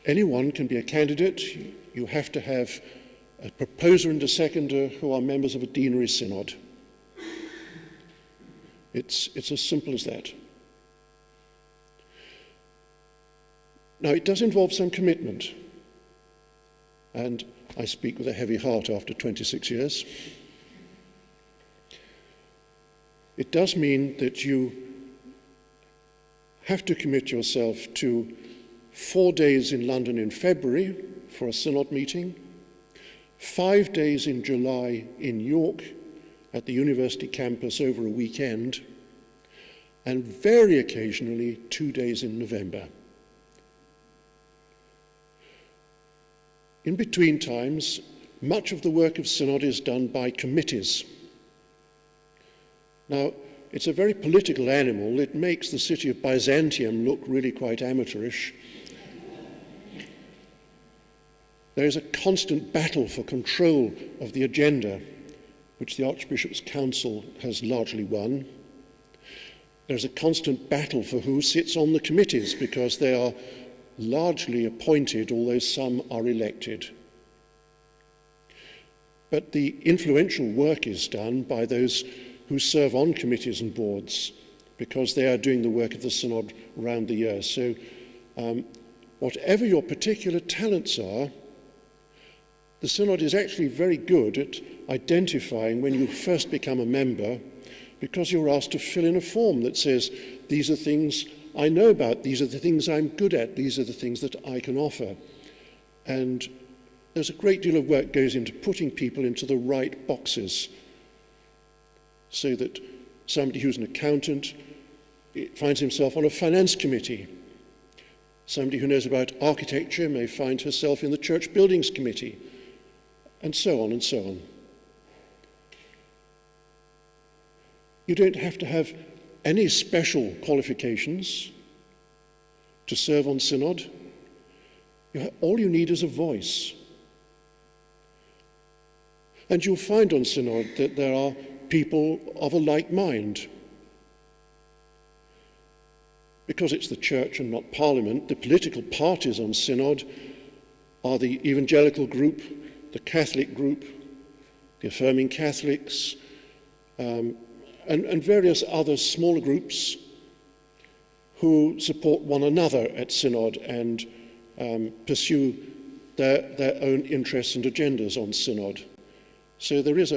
Anyone can be a candidate. You have to have a proposer and a seconder who are members of a deanery synod. It's as simple as that. Now, it does involve some commitment, and I speak with a heavy heart after 26 years. It does mean that you have to commit yourself to 4 days in London in February for a synod meeting, 5 days in July in York at the university campus over a weekend, and very occasionally 2 days in November. In between times, much of the work of synod is done by committees. Now, it's a very political animal. It makes the city of Byzantium look really quite amateurish. There is a constant battle for control of the agenda, which the Archbishops' Council has largely won. There's a constant battle for who sits on the committees, because they are largely appointed, although some are elected. But the influential work is done by those who serve on committees and boards, because they are doing the work of the synod around the year. So whatever your particular talents are, the synod is actually very good at identifying when you first become a member, because you're asked to fill in a form that says, these are things I know about, these are the things I'm good at, these are the things that I can offer. And there's a great deal of work goes into putting people into the right boxes, so that somebody who's an accountant finds himself on a finance committee. Somebody who knows about architecture may find herself in the church buildings committee, and so on and so on. You don't have to have any special qualifications to serve on synod. All you need is a voice. And you'll find on synod that there are people of a like mind. because it's the church and not Parliament, the political parties on synod are the evangelical group, the Catholic group, the affirming Catholics, and various other smaller groups who support one another at synod and pursue their own interests and agendas on synod. So there is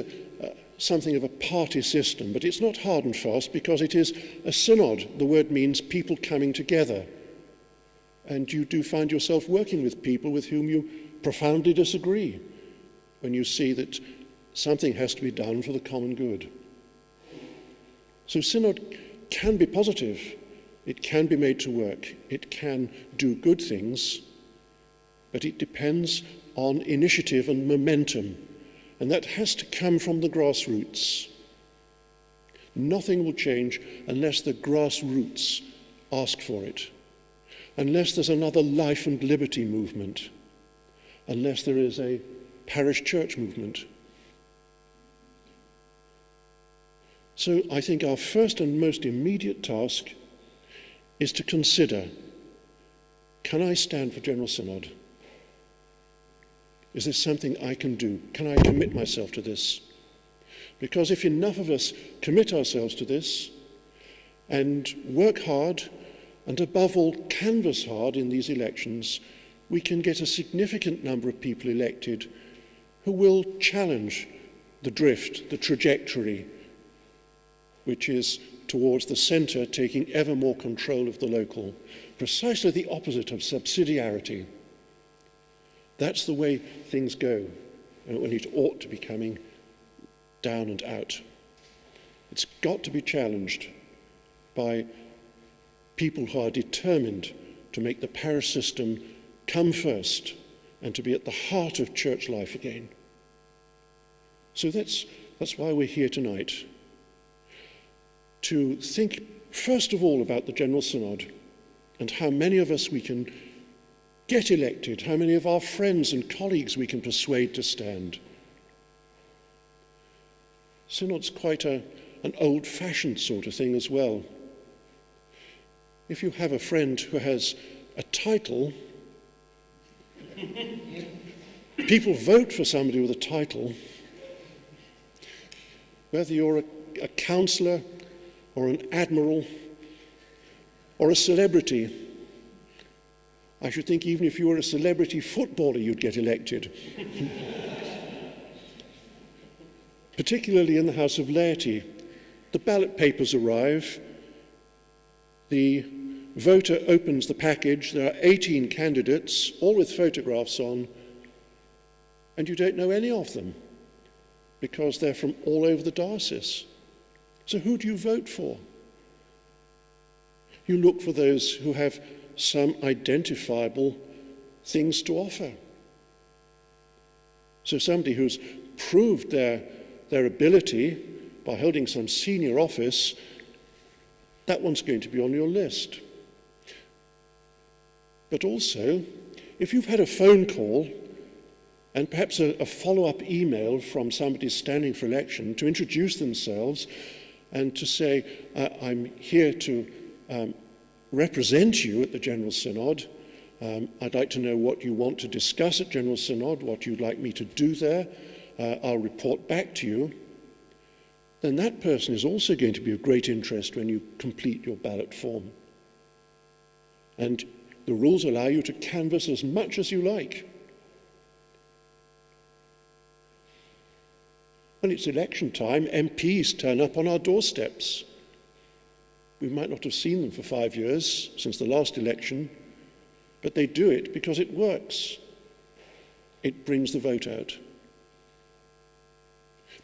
something of a party system, but it's not hard and fast because it is a synod. The word means people coming together. And you do find yourself working with people with whom you profoundly disagree when you see that something has to be done for the common good. So synod can be positive. It can be made to work. It can do good things, but it depends on initiative and momentum. And that has to come from the grassroots. Nothing will change unless the grassroots ask for it, unless there's another life and liberty movement, unless there is a parish church movement. So I think our first and most immediate task is to consider, can I stand for General Synod? Is this something I can do? Can I commit myself to this? Because if enough of us commit ourselves to this and work hard and above all canvass hard in these elections, we can get a significant number of people elected who will challenge the drift, the trajectory, which is towards the centre taking ever more control of the local, precisely the opposite of subsidiarity. That's the way things go, when it ought to be coming down and out. It's got to be challenged by people who are determined to make the parish system come first and to be at the heart of church life again. So that's why we're here tonight, to think first of all about the General Synod and how many of us we can get elected, how many of our friends and colleagues we can persuade to stand. Synod's quite an old-fashioned sort of thing as well. If you have a friend who has a title, people vote for somebody with a title, whether you're a councillor or an admiral or a celebrity. I should think even if you were a celebrity footballer, you'd get elected. Particularly in the House of Laity. The ballot papers arrive, the voter opens the package, there are 18 candidates, all with photographs on, and you don't know any of them because they're from all over the diocese. So who do you vote for? You look for those who have some identifiable things to offer. So somebody who's proved their ability by holding some senior office, that one's going to be on your list. But also, if you've had a phone call and perhaps a follow-up email from somebody standing for election to introduce themselves and to say, I'm here to represent you at the General Synod. I'd like to know what you want to discuss at General Synod, what you'd like me to do there. I'll report back to you. Then that person is also going to be of great interest when you complete your ballot form. And the rules allow you to canvass as much as you like. When it's election time, MPs turn up on our doorsteps. We might not have seen them for 5 years since the last election, but they do it because it works. It brings the vote out.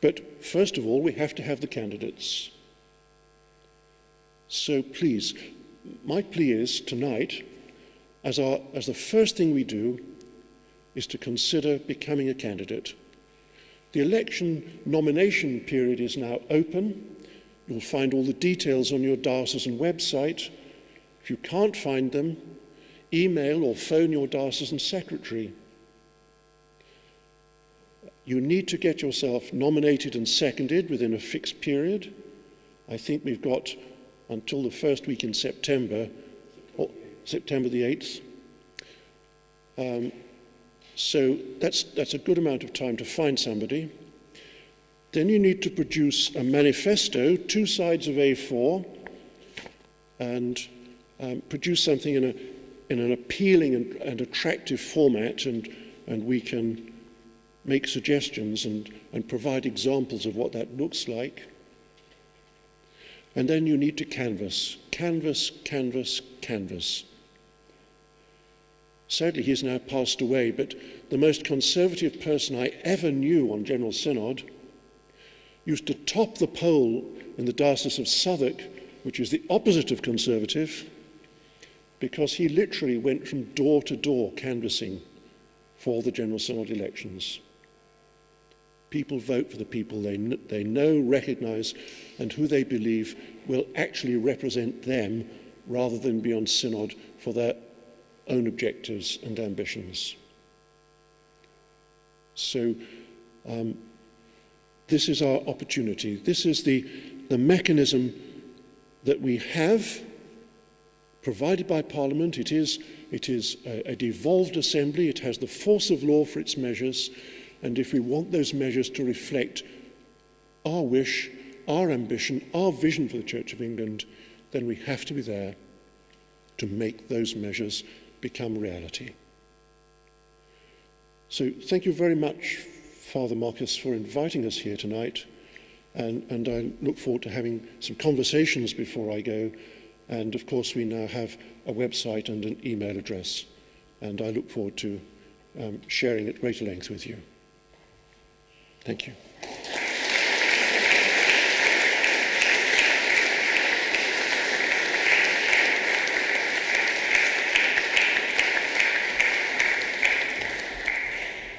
But first of all, we have to have the candidates. So please, my plea is tonight, as the first thing we do, is to consider becoming a candidate. The election nomination period is now open. You'll find all the details on your diocesan website. If you can't find them, email or phone your diocesan secretary. You need to get yourself nominated and seconded within a fixed period. I think we've got until the first week in September September the 8th. So that's a good amount of time to find somebody. Then you need to produce a manifesto, 2 sides of A4, and produce something in an appealing and attractive format, and we can make suggestions and provide examples of what that looks like. And then you need to canvass, canvass, canvass, canvass. Sadly, he's now passed away, but the most conservative person I ever knew on General Synod used to top the poll in the Diocese of Southwark, which is the opposite of conservative, because he literally went from door to door canvassing for the General Synod elections. People vote for the people they know, recognise, and who they believe will actually represent them rather than be on Synod for their own objectives and ambitions. So this is our opportunity. This is the mechanism that we have provided by Parliament. It is a devolved assembly. It has the force of law for its measures. And if we want those measures to reflect our wish, our ambition, our vision for the Church of England, then we have to be there to make those measures become reality. So thank you very much, Father Marcus, for inviting us here tonight. And I look forward to having some conversations before I go. And of course, we now have a website and an email address. And I look forward to sharing at greater length with you. Thank you.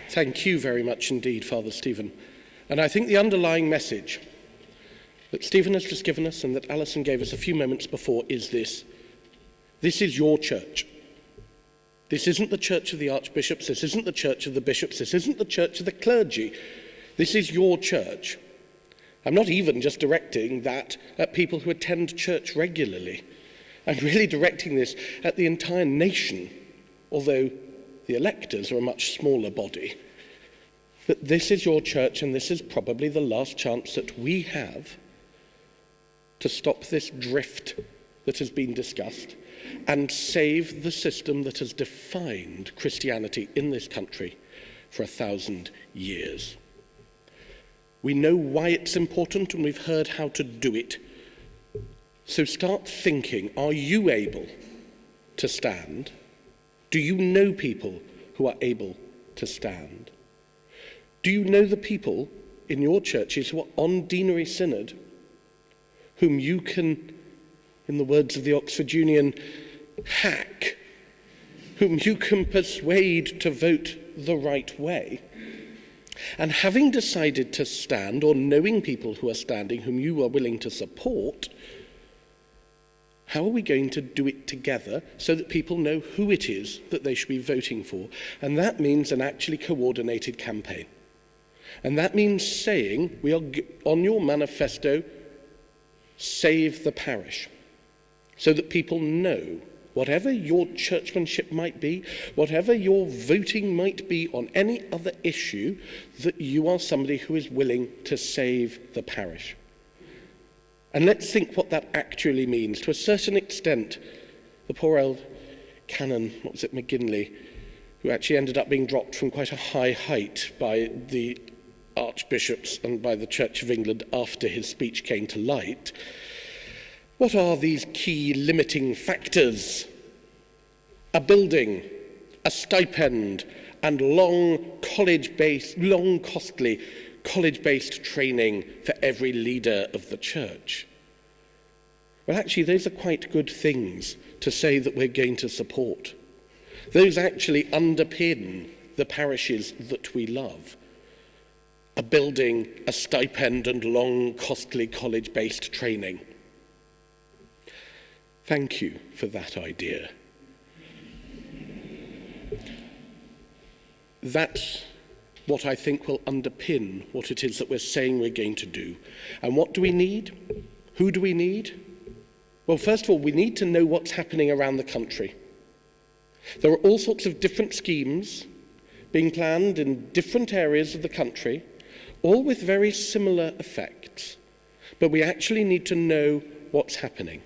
Thank you very much indeed, Father Stephen. And I think the underlying message that Stephen has just given us and that Alison gave us a few moments before is this. This is your church. This isn't the church of the archbishops. This isn't the church of the bishops. This isn't the church of the clergy. This is your church. I'm not even just directing that at people who attend church regularly. I'm really directing this at the entire nation, although the electors are a much smaller body. That this is your church, and this is probably the last chance that we have to stop this drift that has been discussed and save the system that has defined Christianity in this country for 1,000 years. We know why it's important, and we've heard how to do it. So start thinking, are you able to stand? Do you know people who are able to stand? Do you know the people in your churches who are on Deanery Synod, whom you can, in the words of the Oxford Union, hack, whom you can persuade to vote the right way? And having decided to stand, or knowing people who are standing, whom you are willing to support, how are we going to do it together so that people know who it is that they should be voting for? And that means an actually coordinated campaign. And that means saying, we are on your manifesto, save the parish, so that people know whatever your churchmanship might be, whatever your voting might be on any other issue, that you are somebody who is willing to save the parish. And let's think what that actually means. To a certain extent, the poor old canon, McGinley, who actually ended up being dropped from quite a high height by the archbishops and by the Church of England after his speech came to light. What are these key limiting factors? A building, a stipend, and long costly college-based training for every leader of the church. Well, actually, those are quite good things to say that we're going to support. Those actually underpin the parishes that we love. A building, a stipend, and long, costly college-based training. Thank you for that idea. That's what I think will underpin what it is that we're saying we're going to do. And what do we need? Who do we need? Well, first of all, we need to know what's happening around the country. There are all sorts of different schemes being planned in different areas of the country, all with very similar effects. But we actually need to know what's happening,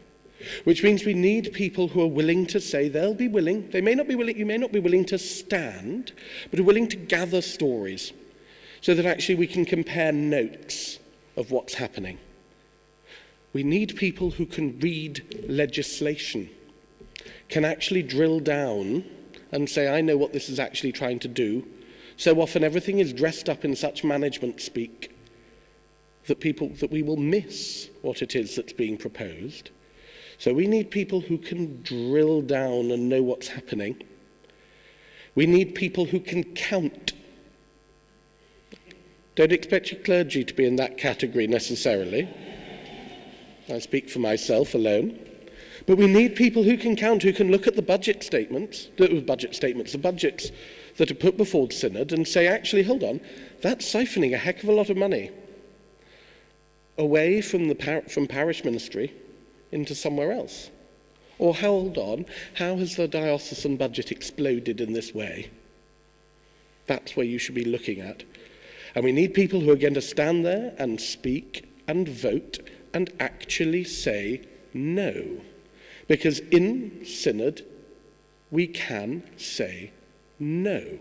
which means we need people who are willing to say they'll be willing, they may not be willing, you may not be willing to stand, but are willing to gather stories so that actually we can compare notes of what's happening. We need people who can read legislation, can actually drill down and say, I know what this is actually trying to do. So often everything is dressed up in such management speak that we will miss what it is that's being proposed. So we need people who can drill down and know what's happening. We need people who can count. Don't expect your clergy to be in that category necessarily. I speak for myself alone. But we need people who can count, who can look at the budgets that are put before the Synod and say, actually, hold on, that's siphoning a heck of a lot of money away from parish ministry into somewhere else. Or hold on, how has the diocesan budget exploded in this way? That's where you should be looking at. And we need people who are going to stand there and speak and vote and actually say no. Because in Synod, we can say no.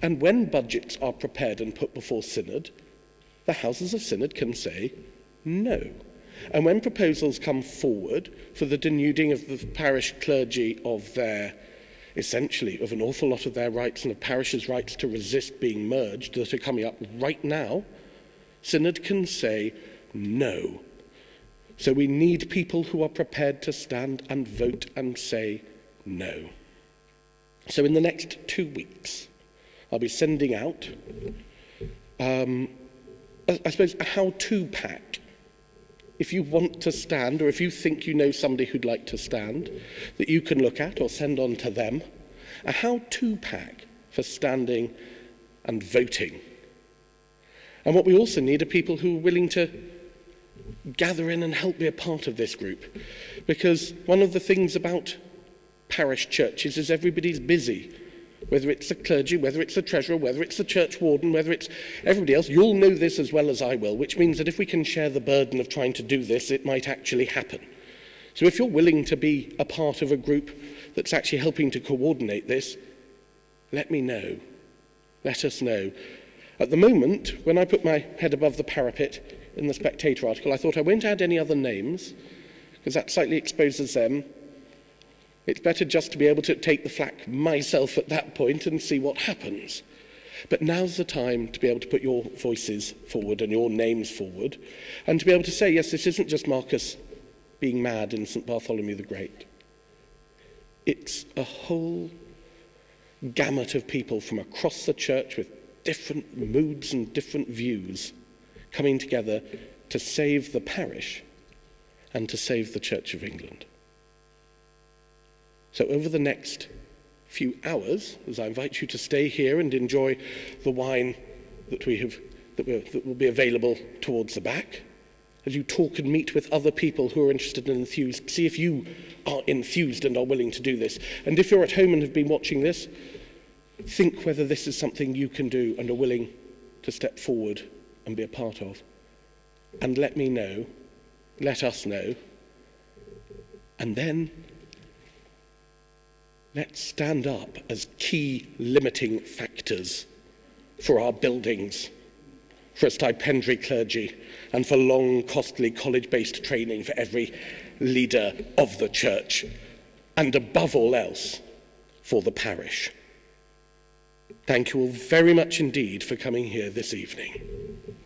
And when budgets are prepared and put before Synod, the Houses of Synod can say no. And when proposals come forward for the denuding of the parish clergy of their, essentially, of an awful lot of their rights and of parishes' rights to resist being merged that are coming up right now, Synod can say no. So we need people who are prepared to stand and vote and say no. So in the next 2 weeks, I'll be sending out, I suppose, a how-to pack. If you want to stand, or if you think you know somebody who'd like to stand, that you can look at or send on to them, a how-to pack for standing and voting. And what we also need are people who are willing to gather in and help be a part of this group. Because one of the things about parish churches is everybody's busy. Whether it's the clergy, whether it's the treasurer, whether it's the church warden, whether it's everybody else, you'll know this as well as I will, which means that if we can share the burden of trying to do this, it might actually happen. So if you're willing to be a part of a group that's actually helping to coordinate this, let me know. Let us know. At the moment, when I put my head above the parapet in the Spectator article, I thought I won't add any other names, because that slightly exposes them. It's better just to be able to take the flak myself at that point and see what happens. But now's the time to be able to put your voices forward and your names forward, and to be able to say, yes, this isn't just Marcus being mad in St. Bartholomew the Great. It's a whole gamut of people from across the church with different moods and different views coming together to save the parish and to save the Church of England. So over the next few hours, as I invite you to stay here and enjoy the wine that will be available towards the back, as you talk and meet with other people who are interested and enthused, see if you are enthused and are willing to do this. And if you're at home and have been watching this, think whether this is something you can do and are willing to step forward and be a part of. And let me know, let us know, and then let's stand up as key limiting factors for our buildings, for a stipendiary clergy, and for long, costly college-based training for every leader of the church, and above all else, for the parish. Thank you all very much indeed for coming here this evening.